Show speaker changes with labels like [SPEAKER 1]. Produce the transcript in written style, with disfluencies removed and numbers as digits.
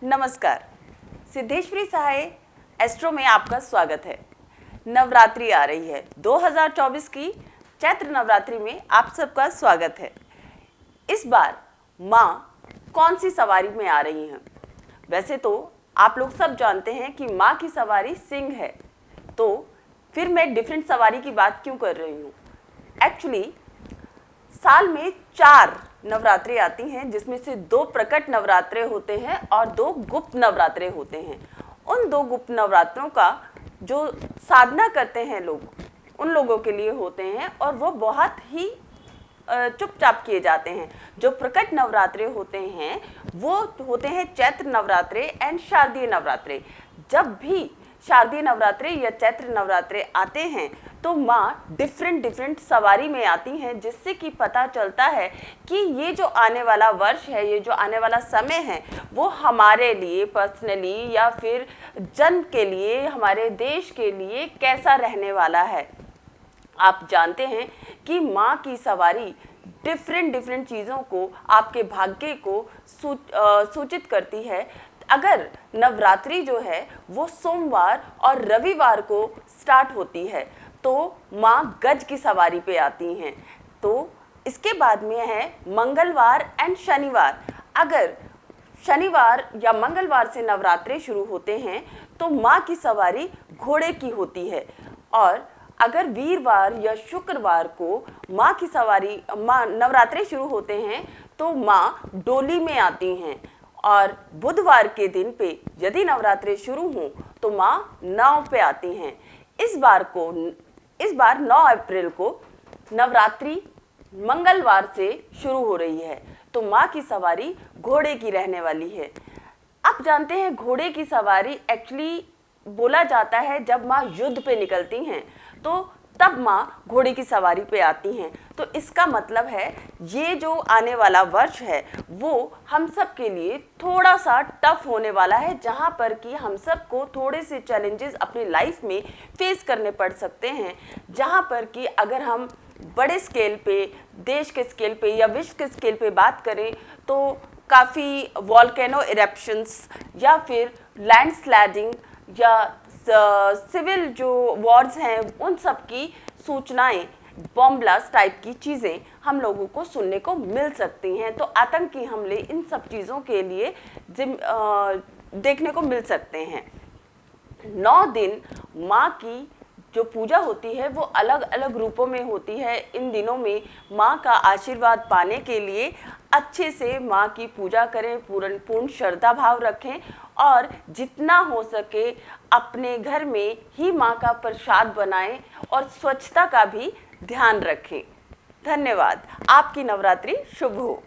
[SPEAKER 1] नमस्कार, सिद्धेश्वरी सहाय एस्ट्रो में आपका स्वागत है। नवरात्रि आ रही है, 2024 की चैत्र नवरात्रि में आप सबका स्वागत है। इस बार माँ कौन सी सवारी में आ रही हैं? वैसे तो आप लोग सब जानते हैं कि माँ की सवारी सिंह है, तो फिर मैं डिफरेंट सवारी की बात क्यों कर रही हूँ? एक्चुअली साल में 4 नवरात्रे आती हैं, जिसमें से 2 प्रकट नवरात्रे होते हैं और 2 गुप्त नवरात्रे होते हैं। उन 2 गुप्त नवरात्रों का जो साधना करते हैं लोग, उन लोगों के लिए होते हैं और वो बहुत ही चुपचाप किए जाते हैं। जो प्रकट नवरात्रे होते हैं वो होते हैं चैत्र नवरात्रे एंड शारदीय नवरात्रे। जब भी शारदीय नवरात्रे या चैत्र नवरात्रे आते हैं तो माँ डिफरेंट सवारी में आती हैं, जिससे कि पता चलता है कि ये जो आने वाला वर्ष है, ये जो आने वाला समय है, वो हमारे लिए पर्सनली या फिर जन के लिए, हमारे देश के लिए कैसा रहने वाला है। आप जानते हैं कि माँ की सवारी डिफरेंट चीज़ों को, आपके भाग्य को सूचित करती है। अगर नवरात्रि जो है वो सोमवार और रविवार को स्टार्ट होती है तो माँ गज की सवारी पे आती हैं। तो इसके बाद में है मंगलवार एंड शनिवार। अगर शनिवार या मंगलवार से नवरात्रे शुरू होते हैं तो माँ की सवारी घोड़े की होती है, और अगर वीरवार या शुक्रवार को माँ की सवारी नवरात्रे शुरू होते हैं तो माँ डोली में आती हैं, और बुधवार के दिन पे यदि नवरात्रे शुरू हों तो माँ नाव पे आती हैं। इस बार 9 अप्रैल को नवरात्रि मंगलवार से शुरू हो रही है, तो माँ की सवारी घोड़े की रहने वाली है। आप जानते हैं घोड़े की सवारी एक्चुअली बोला जाता है जब माँ युद्ध पे निकलती हैं तो तब माँ घोड़े की सवारी पे आती हैं। तो इसका मतलब है ये जो आने वाला वर्ष है वो हम सब के लिए थोड़ा सा टफ होने वाला है, जहाँ पर कि हम सबको थोड़े से चैलेंजेस अपनी लाइफ में फेस करने पड़ सकते हैं। जहाँ पर कि अगर हम बड़े स्केल पे, देश के स्केल पे या विश्व के स्केल पे बात करें तो काफ़ी वॉल्केनो इरप्शंस या फिर लैंडस्लाइडिंग या सिविल जो वॉर्स हैं उन सब की सूचनाएं, बॉम्ब ब्लास्ट टाइप की चीज़ें हम लोगों को सुनने को मिल सकती हैं। तो आतंकी हमले इन सब चीज़ों के लिए देखने को मिल सकते हैं। 9 दिन माँ की जो पूजा होती है वो अलग अलग रूपों में होती है। इन दिनों में माँ का आशीर्वाद पाने के लिए अच्छे से माँ की पूजा करें, पूर्ण श्रद्धा भाव रखें और जितना हो सके अपने घर में ही माँ का प्रसाद बनाएं और स्वच्छता का भी ध्यान रखें। धन्यवाद। आपकी नवरात्रि शुभ हो।